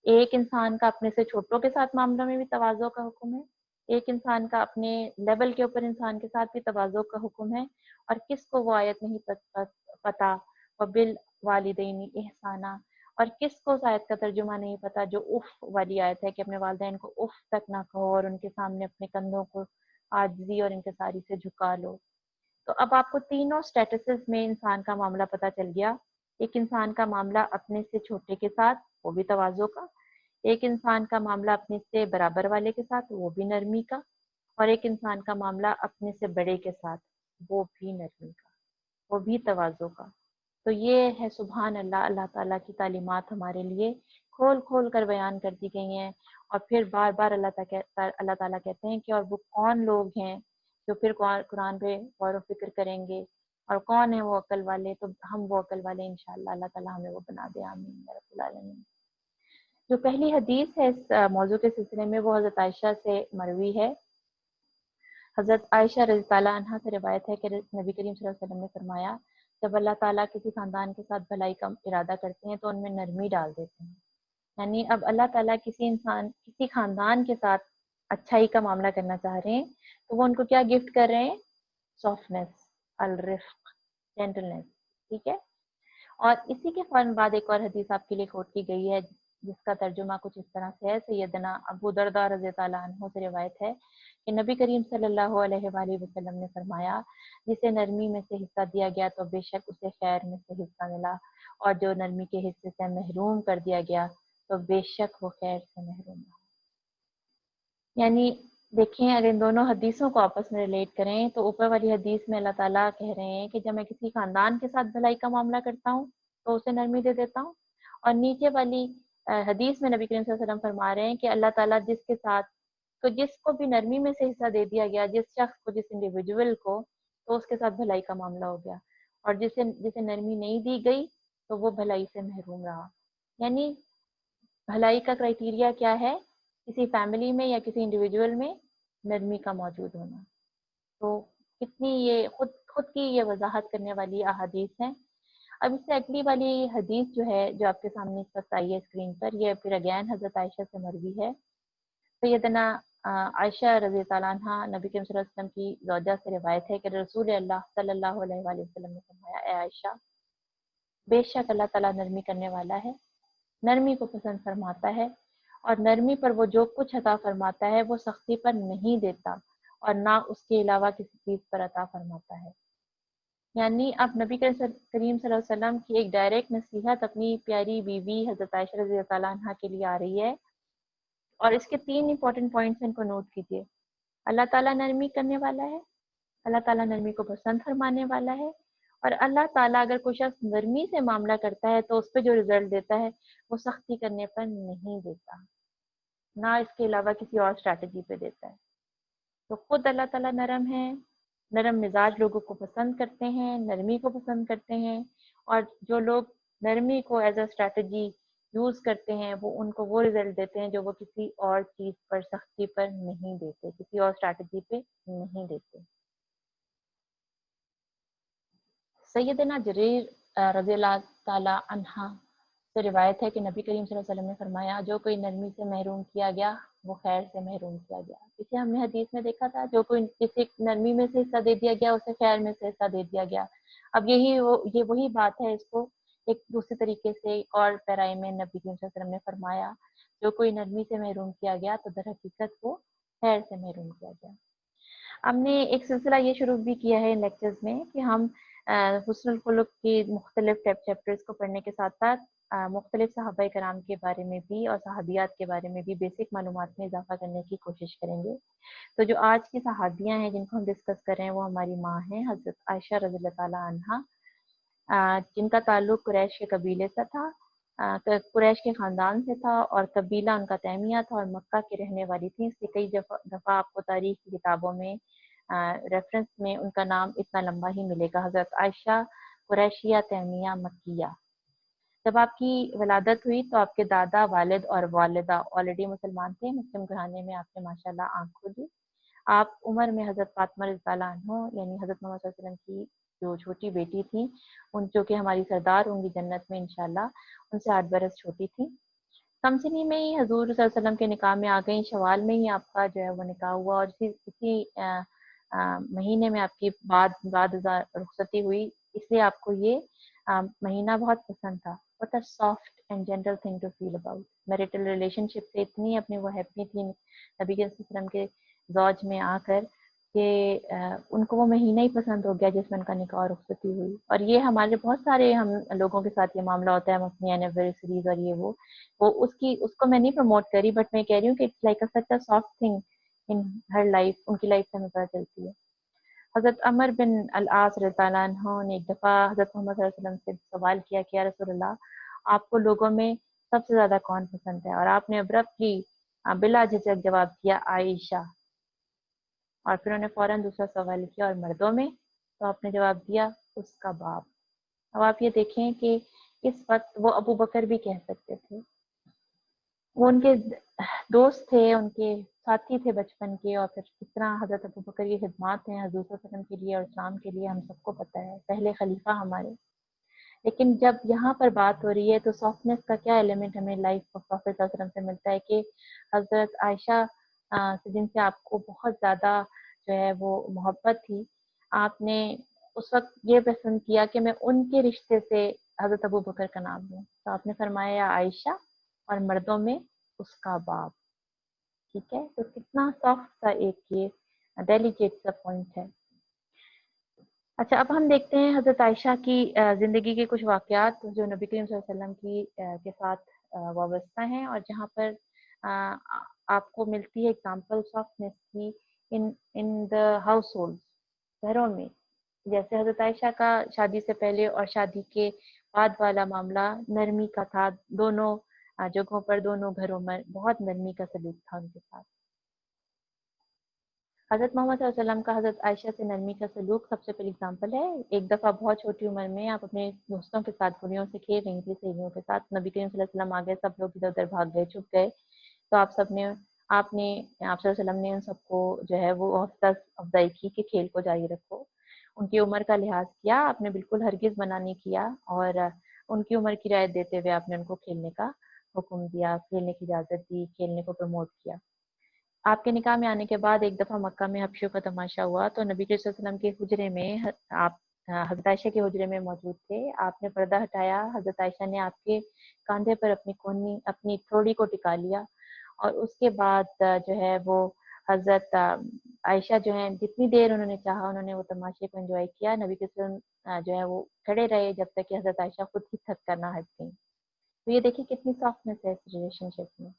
ایک انسان کا اپنے سے چھوٹوں کے ساتھ معاملہ میں بھی تواضع کا حکم ہے، ایک انسان کا اپنے لیول کے اوپر انسان کے ساتھ بھی تواضع کا حکم ہے. اور کس کو وہ آیت نہیں پتا وَبِالْوَالِدَيْنِ احسانہ، اور کس کو اس آیت کا ترجمہ نہیں پتا جو اف والی آیت ہے کہ اپنے والدین کو اف تک نہ کہو اور ان کے سامنے اپنے کندھوں کو عاجزی اور انکساری سے جھکا لو. تو اب آپ کو تینوں سٹیٹسز میں انسان کا معاملہ پتہ چل گیا. ایک انسان کا معاملہ اپنے سے چھوٹے کے ساتھ، وہ بھی تواضع کا. ایک انسان کا معاملہ اپنے سے برابر والے کے ساتھ، وہ بھی نرمی کا. اور ایک انسان کا معاملہ اپنے سے بڑے کے ساتھ، وہ بھی نرمی کا، وہ بھی تواضع کا. تو یہ ہے سبحان اللہ، اللہ تعالیٰ کی تعلیمات ہمارے لیے کھول کھول کر بیان کر دی گئی ہیں. اور پھر بار بار اللہ تعالیٰ کہتے ہیں کہ اور وہ کون لوگ ہیں جو پھر قرآن پہ غور و فکر کریں گے، اور کون ہے وہ عقل والے. تو ہم وہ عقل والے انشاءاللہ، اللہ تعالیٰ ہمیں وہ بنا دے. آمین یا رب العالمین. جو پہلی حدیث ہے اس موضوع کے سلسلے میں وہ حضرت عائشہ سے مروی ہے. حضرت عائشہ رضی اللہ عنہا سے روایت ہے کہ نبی کریم صلی اللہ علیہ وسلم نے فرمایا، جب اللہ تعالیٰ کسی خاندان کے ساتھ بھلائی کا ارادہ کرتے ہیں تو ان میں نرمی ڈال دیتے ہیں. یعنی اب اللہ تعالیٰ کسی خاندان کے ساتھ اچھائی کا معاملہ کرنا چاہ رہے ہیں تو وہ ان کو کیا گفٹ کر رہے ہیں؟ سافٹنس، الرفق، جینٹلنس. ٹھیک ہے. اور اسی کے فوراً بعد ایک اور حدیث آپ کے لیے کوٹ کی گئی ہے جس کا ترجمہ کچھ اس طرح سے ہے. سیدنا ابو درداء رضی اللہ عنہ سے روایت ہے کہ نبی کریم صلی اللہ علیہ وآلہ وسلم نے فرمایا، جسے نرمی میں سے حصہ دیا گیا تو بے شک اسے خیر میں سے حصہ ملا، اور جو نرمی کے حصے سے محروم کر دیا گیا تو بے شک وہ خیر سے محروم رہا. یعنی دیکھیں اگر ان دونوں حدیثوں کو آپس میں ریلیٹ کریں تو اوپر والی حدیث میں اللہ تعالیٰ کہہ رہے ہیں کہ جب میں کسی خاندان کے ساتھ بھلائی کا معاملہ کرتا ہوں تو اسے نرمی دے دیتا ہوں. اور نیچے والی حدیث میں نبی کریم صلی اللہ علیہ وسلم فرما رہے ہیں کہ اللہ تعالیٰ جس کو بھی نرمی میں سے حصہ دے دیا گیا، جس شخص کو، جس انڈیویجول کو، تو اس کے ساتھ بھلائی کا معاملہ ہو گیا. اور جسے نرمی نہیں دی گئی تو وہ بھلائی سے محروم رہا. یعنی بھلائی کا کرائٹیریا کیا ہے؟ کسی فیملی میں یا کسی انڈیویجول میں نرمی کا موجود ہونا. تو کتنی یہ خود کی یہ وضاحت کرنے والی احادیث ہیں. اب اس سے اگلی والی حدیث جو ہے جو آپ کے سامنے اس وقت آئی ہے اسکرین پر، یہ پھر اگین حضرت عائشہ سے مروی ہے. سیدنا عائشہ رضی اللہ عنہا نبی کریم صلی اللہ علیہ وسلم کی زوجہ سے روایت ہے کہ رسول اللہ صلی اللہ علیہ وآلہ وسلم نے فرمایا، اے عائشہ، بے شک اللہ تعالیٰ نرمی کرنے والا ہے، نرمی کو پسند فرماتا ہے، اور نرمی پر وہ جو کچھ عطا فرماتا ہے وہ سختی پر نہیں دیتا، اور نہ اس کے علاوہ کسی چیز پر عطا فرماتا ہے. یعنی اب نبی کریم صلی اللہ علیہ وسلم کی ایک ڈائریکٹ نصیحت اپنی پیاری بیوی حضرت عائشہ رضی اللہ عنہا کے لیے آ رہی ہے. اور اس کے 3 امپورٹنٹ پوائنٹس ان کو نوٹ کیجیے. اللہ تعالیٰ نرمی کرنے والا ہے، اللہ تعالیٰ نرمی کو پسند فرمانے والا ہے، اور اللہ تعالیٰ اگر کوئی شخص نرمی سے معاملہ کرتا ہے تو اس پہ جو رزلٹ دیتا ہے وہ سختی کرنے پر نہیں دیتا، نہ اس کے علاوہ کسی اور اسٹریٹجی پہ دیتا ہے. تو خود اللہ تعالیٰ نرم ہے، نرم مزاج لوگوں کو پسند کرتے ہیں، نرمی کو پسند کرتے ہیں. اور جو لوگ نرمی کو ایز اے اسٹریٹجی یوز کرتے ہیں ان کو وہ رزلٹ دیتے ہیں جو وہ کسی اور چیز پر، سختی پر نہیں دیتے، کسی اور اسٹریٹجی پہ نہیں دیتے. سیدنا جریر رضی اللہ تعالی عنہ سے روایت ہے کہ نبی کریم صلی اللہ علیہ وسلم نے فرمایا، جو کوئی نرمی سے محروم کیا گیا وہ خیر سے محروم کیا گیا. اسے ہم نے حدیث میں دیکھا تھا، جو کوئی کسی نرمی میں سے حصہ دے دیا گیا اسے خیر میں سے حصہ دے دیا گیا. اب یہ وہی بات ہے، اس کو ایک دوسرے طریقے سے ایک اور پیرائے میں نبی کریم صلی اللہ علیہ وسلم نے فرمایا، جو کوئی نرمی سے محروم کیا گیا تو در حقیقت وہ खैर से महरूम किया गया। हमने एक सिलसिला ये शुरू भी किया है इन लेक्चर्स में कि हम हुस्नुल खुलुक की मुख्तलिफ चैप्टर्स को पढ़ने के साथ साथ मुख्तलिफ सहाबा कराम के बारे में भी और सहाबियात के बारे में भी बेसिक मालूमात में इजाफा करने की कोशिश करेंगे। तो जो आज की सहाबियाँ हैं जिनको हम डिस्कस कर रहे हैं वो हमारी माँ हैं हज़रत आयशा रज़ियल्लाहु ताला अन्हा, जिनका ताल्लुक कुरैश के कबीले से था, कुरैश के ख़ानदान से था और कबीला उनका तैमिया था और मक्का की रहने वाली थी। इसलिए कई दफ़ा आपको तारीख़ की किताबों में रेफरेंस में उनका नाम इतना लंबा ही मिलेगा, हज़रत आयशा कुरैशिया तैमिया मक्किया। जब आपकी वलादत हुई तो आपके दादा, वालिद और वालिदा ऑलरेडी मुसलमान थे। मुस्लिम घराने में आपने माशाल्लाह आँख खोली। आप उम्र में हज़रत फ़ातिमा रज़ियल्लाहु अन्हा यानी हज़रत मोहम्मद सल्लल्लाहु अलैहि वसल्लम की जो छोटी बेटी थी, जो कि हमारी सरदार होंगी जन्नत में इंशाअल्लाह, उनसे 8 बरस छोटी थी। कमसिनी में ही हज़ूर सल्लल्लाहु अलैहि वसल्लम के निकाह में आ गईं, शवाल में ही आपका जो है वो निकाह हुआ और इसी महीने में आपकी बाद रुखसती हुई, इसलिए आपको ये महीना बहुत पसंद था। What a soft and gentle thing to feel about. Marital relationship से इतनी अपनी वो हैप्पी थी नबी के वसल्लम के ज़ौज में आकर कि उनको वो महीना ही पसंद हो गया जिसमें उनका निकाह और रुखसती हुई। और ये हमारे बहुत सारे हम लोगों के साथ ये मामला होता है, हम अपनी एनिवर्सरीज और ये वो उसको मैं नहीं प्रमोट करी, बट मैं कह रही हूँ कि it's like such a soft thing in her life, उनकी लाइफ से हमें पता चलती है। हज़रत अमर बिन अल-आस रज़ियल्लाहु अन्हु ने एक दफ़ा हज़रत मोहम्मद सल्लल्लाहु अलैहि वसल्लम से सवाल किया कि या रसूलल्लाह, आपको लोगों में सबसे ज़्यादा कौन पसंद है? और आपने अब्रप्टली बिला झिझक जवाब दिया आयशा। और फिर उन्होंने फ़ौरन दूसरा सवाल किया और मर्दों में? तो आपने जवाब दिया उसका बाप। अब आप ये देखें कि इस वक़्त वो अबू बकर भी कह सकते थे। वो उनके दोस्त थे, उनके साथी थे बचपन के और फिर कितना हज़रत अबू बकर की खिदमत हैं हज़ूर सल्लल्लाहु अलैहि वसल्लम के लिए और इस्लाम के लिए हम सबको पता है, पहले खलीफा हमारे। लेकिन जब यहाँ पर बात हो रही है तो सॉफ्टनेस का क्या एलिमेंट हमें लाइफ ऑफ प्रॉफेट सल्लल्लाहु अलैहि वसल्लम से मिलता है कि हज़रत आयशा से जिनसे आपको बहुत ज़्यादा जो है वो मोहब्बत थी, आपने उस वक़्त ये पसंद किया कि मैं उनके रिश्ते से हज़रत अबू बकर का नाम लूँ। तो आपने फरमाया आयशा और मर्दों में उसका बाप। ठीक है? तो कितना सॉफ्ट सा एक ये डेलिकेट सा पॉइंट है। अच्छा, अब हम देखते हैं हज़रत आयशा की ज़िंदगी के कुछ वाक़यात जो नबी करीम सल्लल्लाहु अलैहि वसल्लम की के साथ वाबस्ता हैं और जहाँ पर आपको मिलती है examples of नेस्टी in in the household, घरों में। जैसे हज़रत आयशा का शादी से पहले और शादी के बाद वाला मामला नरमी का था, दोनों जगहों पर, दोनों घरों में बहुत नरमी का सलूक था उनके साथ। हज़रत मोहम्मद सल्लल्लाहु अलैहि वसल्लम का हज़रत आयशा से नरमी का सलूक सबसे पहली एग्जाम्पल है। एक दफ़ा बहुत छोटी उम्र में आप अपने दोस्तों के साथ, गुड़ियों से खेल रही थी, सहेलियों के साथ, नबी करीम सल्लल्लाहु अलैहि वसल्लम आ गए, सब लोग इधर-उधर भाग गए, छुप गए। तो आप सल्लल्लाहु अलैहि वसल्लम ने उन सबको जो है वो हौसला अफ़ज़ाई की कि खेल को जारी रखो। उनकी उम्र का लिहाज़ किया, आपने बिल्कुल हरगिज़ मना नहीं किया और उनकी उम्र की रियायत देते हुए आपने उनको खेलने का हुक्म दिया, खेलने की इजाज़त दी, खेलने को प्रमोट किया। आपके निकाह में आने के बाद एक दफ़ा मक्का में हबशियों का तमाशा हुआ तो नबी करीम सल्लल्लाहु अलैहि वसल्लम के हुजरे में आप हज़रत आयशा के हुजरे में मौजूद थे। आपने पर्दा हटाया, हज़रत आयशा ने आपके कंधे पर अपनी थोड़ी को टिका लिया और उसके बाद जो है वो हज़रत आयशा जो हैं जितनी देर उन्होंने चाहा उन्होंने वो तमाशे को एन्जॉय किया। नबी करीम सल्लल्लाहु अलैहि वसल्लम जो है वो खड़े रहे जब तक कि हज़रत आयशा खुद ही थक कर ना हट गईं। तो ये देखिए कितनी सॉफ्टनेस है इस रिलेशनशिप में।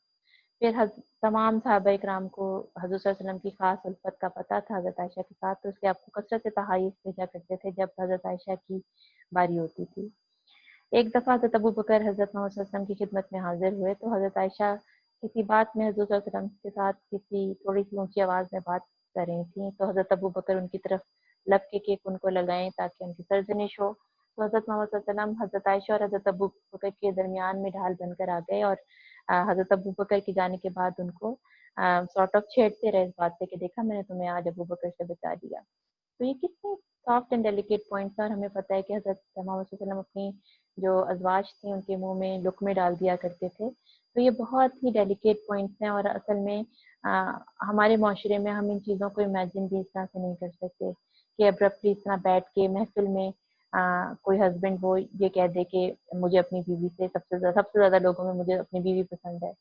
फिर तमाम सहाबा इकराम को हज़रत सल्लल्लाहु अलैहि वसल्लम की ख़ास उल्फत का पता था हज़रत आयशा के साथ, तो इसलिए आपको कसरत से तहाइफ़ भेजा करते थे जब हज़रत आयशा की बारी होती थी। एक दफ़ा हज़रत अबू बकर हज़रत मोहम्मद सल्लल्लाहु अलैहि वसल्लम की खिदमत में हाज़िर हुए तो हज़रत आयशा किसी बात में हज़रत सल्लल्लाहु अलैहि वसल्लम के साथ किसी थोड़ी-सी ऊँची आवाज़ में बात कर रही थीं, तो हज़रत अबू बकर उनकी तरफ लपके के उनको लगाएँ ताकि उनकी सरज़निश हो। तो हज़रत मोहम्मद सल्लल्लाहु अलैहि वसल्लम हज़रत आयशा और हज़रत अबू बकर के दरमियान में ढाल बनकर आ गए और हज़रत अबू बकर के जाने के बाद उनको सॉर्ट ऑफ छेड़ते रहे इस बात पे कि देखा मैंने तुम्हें आज अबू बकर से बचा दिया। तो ये कितने सॉफ्ट एंड डेलिकेट पॉइंट्स हैं और हमें पता है कि हज़रत मोहम्मद सल्लल्लाहु अलैहि वसल्लम अपनी जो अज़वाज थी उनके मुँह में लुक़मे डाल दिया करते थे। तो ये बहुत ही डेलिकेट पॉइंट्स हैं और असल में हमारे माशरे में हम इन चीज़ों को इमेजिन भी इस तरह से नहीं कर सकते कि अब्रप्टली इस तरह बैठ के महफ़िल में कोई हस्बैंड वो ये कह दे कि मुझे अपनी बीवी से सबसे ज़्यादा लोगों में मुझे अपनी बीवी पसंद है।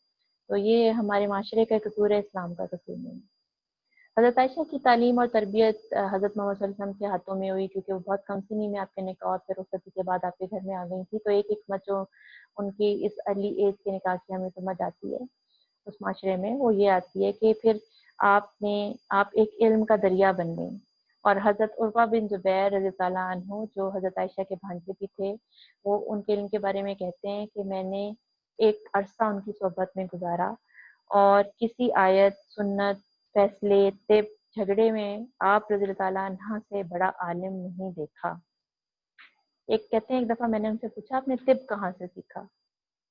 तो ये हमारे माशरे का कसूर है, इस्लाम का कसूर नहीं है। हज़रत आयशा की तालीम और तरबियत हज़रत मोहम्मद सल्लल्लाहु अलैहि वसल्लम के हाथों में हुई, क्योंकि वो बहुत कम सिनी में आपके निकाह और फिर रुखसती के बाद आपके घर में आ गई थी। तो एक हिकमत जो उनकी इस अर्ली एज के निकाह की हमें समझ आती है उस माशरे में, वो ये आती है कि फिर आप एक इल्म का दरिया बन गई। और हज़रत उर्वा बिन ज़ुबैर रज़ियल्लाहु अन्हु जो हज़रत आयशा के भांजे भी थे, वो उनके इल्म के बारे में कहते हैं कि मैंने एक अरसा उनकी सोहबत में गुजारा और किसी आयत, सुन्नत, फैसले, तिब, झगड़े में आप रज़ियल्लाहु अन्हा से बड़ा आलिम नहीं देखा। एक कहते हैं एक दफ़ा मैंने उनसे पूछा आपने तिब कहाँ से सीखा?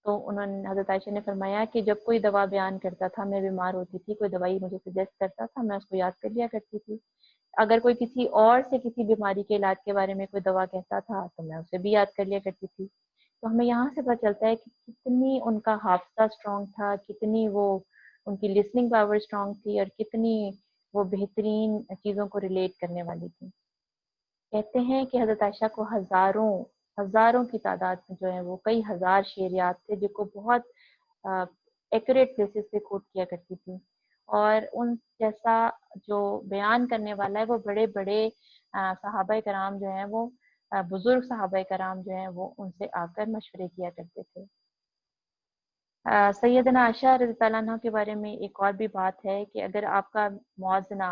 तो उन्होंने हज़रत आयशा ने फरमाया कि जब कोई दवा बयान करता था, मैं बीमार होती थी, कोई दवाई मुझे सजेस्ट करता था, मैं उसको याद कर लिया करती थी। अगर कोई किसी और से किसी बीमारी के इलाज के बारे में कोई दवा कहता था, तो मैं उसे भी याद कर लिया करती थी। तो हमें यहाँ से पता चलता है कि कितनी उनका हाफ़ज़ा स्ट्रॉन्ग था, कितनी वो उनकी लिसनिंग पावर स्ट्रॉन्ग थी और कितनी वो बेहतरीन चीज़ों को रिलेट करने वाली थी। कहते हैं कि हज़रत आयशा को हज़ारों की तादाद में जो है वो कई हज़ार शेर याद थे, जिनको बहुत एक्यूरेट बेसिस पे कोट किया करती थी। और उन जैसा जो बयान करने वाला है वो बड़े-बड़े सहाबाए कराम जो हैं वो बुज़ुर्ग सहाबाए कराम जो हैं वो उनसे आकर मशवरे किया करते थे। सैयदना आयशा रज़ियल्लाहु अन्हा के बारे में एक और भी बात है कि अगर आपका मुवाज़ना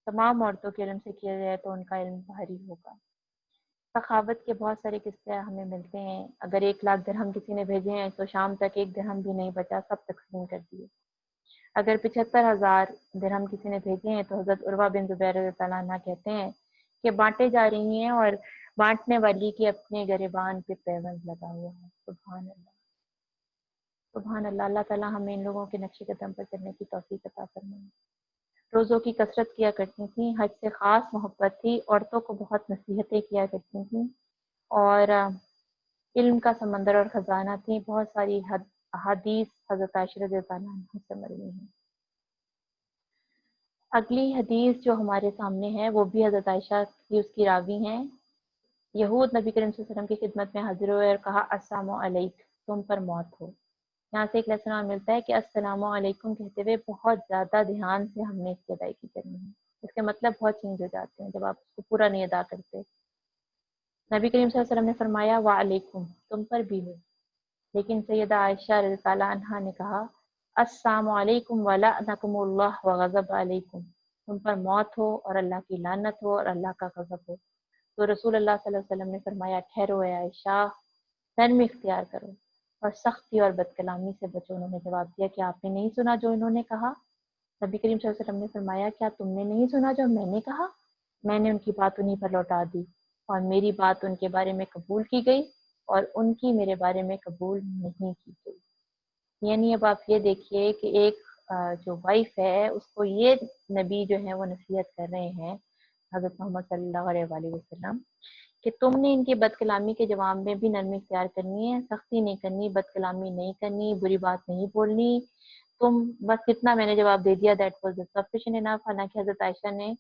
तमाम औरतों के इल्म से किया जाए तो उनका इल्म भारी होगा। सखावत के बहुत सारे किस्से हमें मिलते हैं। अगर 1 लाख दिरहम किसी ने भेजे हैं तो शाम तक 1 दिरहम भी नहीं बचा, सब तक़सीम कर दिए। अगर 75,000 दिरहम किसी ने भेजे हैं तो हज़रत उर्वा बिन ज़ुबैर रज़ियल्लाहु अन्हा कहते हैं कि बाँटे जा रही हैं और बाँटने वाली के अपने गिरबान पे पैबंद लगा हुआ है। सुभान अल्लाह, सुभान अल्लाह। अल्लाह ताला हमें इन लोगों के नक्शे कदम पर चलने की तौफ़ीक अता फरमाए। रोज़ों की कसरत किया करती थीं, हज से ख़ास मोहब्बत थी, औरतों को बहुत नसीहतें किया करती थीं और इल्म का समंदर और ख़ज़ाना थी। बहुत सारी अहादीस हज़रत आयशा रज़ियल्लाहु अन्हा से मरवी हैं। अगली हदीस जो हमारे सामने है वो भी हज़रत आयशा की उसकी रावी हैं। यहूद नबी करीम सल्लल्लाहु अलैहि वसल्लम की खिदमत में हाज़िर हुए और कहा अस्सलामु अलैक, तुम पर मौत हो। यहाँ से एक लेसन और मिलता है कि अस्सलामु अलैकुम कहते हुए बहुत ज़्यादा ध्यान से हमने इसकी अदायगी करनी है। इसके मतलब बहुत चेंज हो जाते हैं जब आप उसको पूरा नहीं अदा करते। नबी करीम सल्लल्लाहु अलैहि वसल्लम ने फरमाया व अलैकुम, तुम पर भी हो। लेकिन सैयदा आयशा रज़ियल्लाहु अन्हा ने कहा अस्सलामु अलैकुम व लअनकुमुल्लाह व गज़ब अलैकुम, तुम पर मौत हो और अल्लाह की लानत हो और अल्लाह का गज़ब हो। तो रसूलुल्लाह सल्लल्लाहु अलैहि वसल्लम ने फरमाया ठहरो ए आयशा, नरमी इख्तियार करो और सख्ती और बदकलामी से बचो। उन्होंने जवाब दिया कि आपने नहीं सुना जो इन्होंने कहा? नबी करीम सल्लल्लाहु अलैहि वसल्लम ने फरमाया क्या तुमने नहीं सुना जो मैंने कहा? मैंने उनकी बात उन्हीं पर लौटा दी और मेरी बात उनके बारे में कबूल की गई और उनकी मेरे बारे में कबूल नहीं की गई। यानी अब आप ये देखिए कि एक जो वाइफ है उसको ये नबी जो है वो नसीहत कर रहे हैं हज़रत मोहम्मद सल्लल्लाहु अलैहि वसल्लम कि तुमने इनकी बदकलामी के जवाब में भी नरमी इख्तियार करनी है, सख्ती नहीं करनी, बदकलामी नहीं करनी, बुरी बात नहीं बोलनी। तुम बस इतना मैंने जवाब दे दिया, दैट वाज़ सफिशिएंट इनफ। हालांकि हज़रत आयशा ने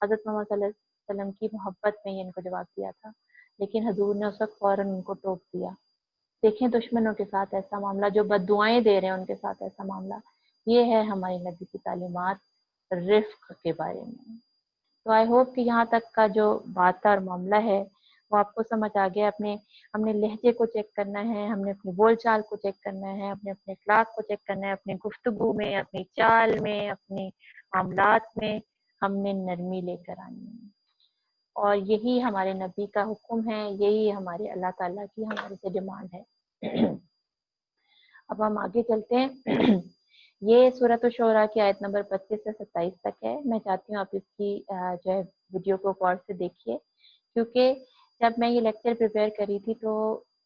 हज़रत मोहम्मद सल्लल्लाहु अलैहि वसल्लम की मोहब्बत में ये इनको जवाब दिया था, लेकिन हजूर ने उस वक्त फौरन उनको टोक दिया। देखें दुश्मनों के साथ ऐसा मामला, जो बद्दुआएं दे रहे हैं उनके साथ ऐसा मामला, ये है हमारी नबी की तालीमात रिफ्क के बारे में। तो आई होप कि यहाँ तक का जो बात और मामला है वो आपको समझ आ गया। अपने हमने लहजे को चेक करना है, हमने अपनी बोलचाल को चेक करना है, अपने अपने अखलाक को चेक करना है, अपनी गुफ्तगू में, अपनी चाल में, अपने मामलात में हमने नरमी लेकर आनी है। और यही हमारे नबी का हुक्म है, यही हमारे अल्लाह ताला की हमारे से डिमांड है। अब हम आगे चलते हैं। ये सूरत शुरा की आयत नंबर 25 से 27 तक है। मैं चाहती हूँ आप इसकी जो है वीडियो को गौर से देखिए, क्योंकि जब मैं ये लेक्चर प्रिपेयर करी थी तो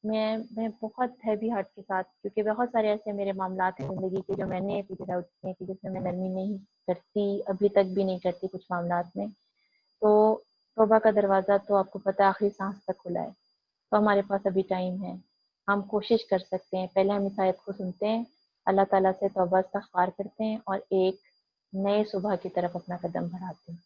मैं बहुत हैवी हार्ट के साथ, क्योंकि बहुत सारे ऐसे मेरे मामलात हैं ज़िंदगी के जो मैंने फिगर आउट किए कि जिसमें मैं नरमी नहीं करती, अभी तक भी नहीं करती कुछ मामलात में। तो तौबा का दरवाज़ा तो आपको पता है आखिरी सांस तक खुला है, तो हमारे पास अभी टाइम है, हम कोशिश कर सकते हैं। पहले हम इस आयत को सुनते हैं, अल्लाह ताला से तौबा इस्तग़फ़ार करते हैं और एक नए सुबह की तरफ अपना कदम बढ़ाते हैं।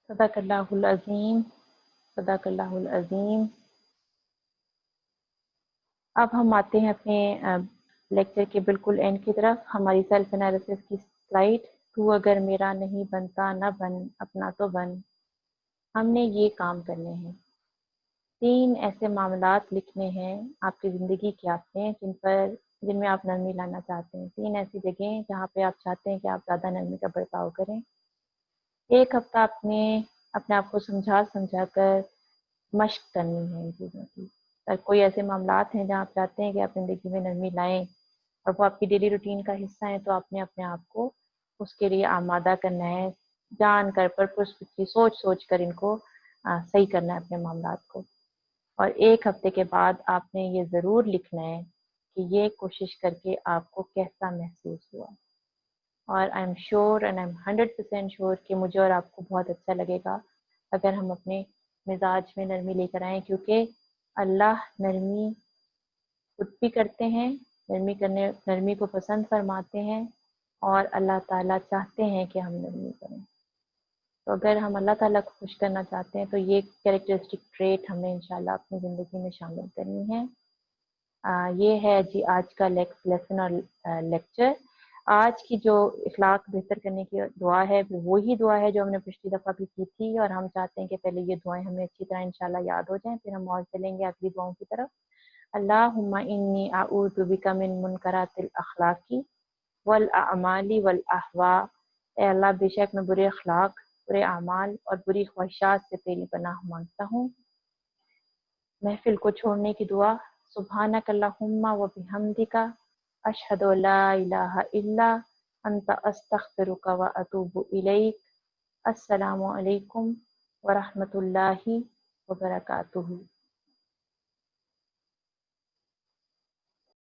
सदाकल्लाहुल अज़ीम, सदाकल्लाहुल अज़ीम। अब हम आते हैं अपने लेक्चर के बिल्कुल एंड की तरफ। हमारी सेल्फ एनालिसिस की स्लाइड, तू अगर मेरा नहीं बनता न बन, अपना तो बन। हमने ये काम करने हैं। 3 ऐसे मामलात लिखने हैं आपकी ज़िंदगी के आपने जिनमें आप नरमी लाना चाहते हैं। 3 ऐसी जगहें जहाँ पे आप चाहते हैं कि आप ज़्यादा नरमी का बर्ताव करें। 1 हफ्ता आपने अपने आप को समझा कर मश्क करनी है इन चीज़ों की। अगर कोई ऐसे मामलात हैं जहाँ आप चाहते हैं कि आप ज़िंदगी में नरमी लाएँ और वो आपकी डेली रूटीन का हिस्सा है, तो आपने अपने आप को उसके लिए आमादा करना है, जान कर पर्पसफुली सोच कर इनको सही करना है अपने मामलात को। और 1 हफ्ते के बाद आपने ये ज़रूर लिखना है कि ये कोशिश करके आपको कैसा महसूस हुआ। और I am sure and I am 100% sure कि मुझे और आपको बहुत अच्छा लगेगा अगर हम अपने मिजाज में नरमी लेकर आएँ, क्योंकि अल्लाह नरमी खुद भी करते हैं, नरमी को पसंद फरमाते हैं और अल्लाह ताला चाहते हैं कि हम नरमी करें। तो अगर हम अल्लाह ताला को खुश करना चाहते हैं तो ये कैरेक्टरिस्टिक ट्रेट हमें इंशाल्लाह अपनी ज़िंदगी में शामिल करनी है। ये है जी आज का लेसन और लेक्चर। आज की जो इखलाक बेहतर करने की दुआ है वो ही दुआ है जो हमने पिछली दफ़ा भी की थी, और हम चाहते हैं कि पहले ये दुआएं हमें अच्छी तरह इंशाल्लाह याद हो जाएं, फिर हम और चलेंगे अगली दुआओं की तरफ। अल्लाहुम्मा इन्नी अऊज़ु बिका मिन मुनकरातिल अखलाकी वल अमाली वल अहवा। ए अल्लाह, बेशक मैं बुरे अखलाक, बुरे अमाल और बुरी ख्वाहिशात से तेरी पनाह मांगता हूँ। महफिल को छोड़ने की दुआ। सुब्हानक अल्लाहुम्मा व बिहम्दिका अशहदु अल्ला इलाहा इल्ला अंता अस्तगफिरुका व अतूबु इलैक। अस्सलामु अलैकुम व रहमतुल्लाहि व बरकातुहू।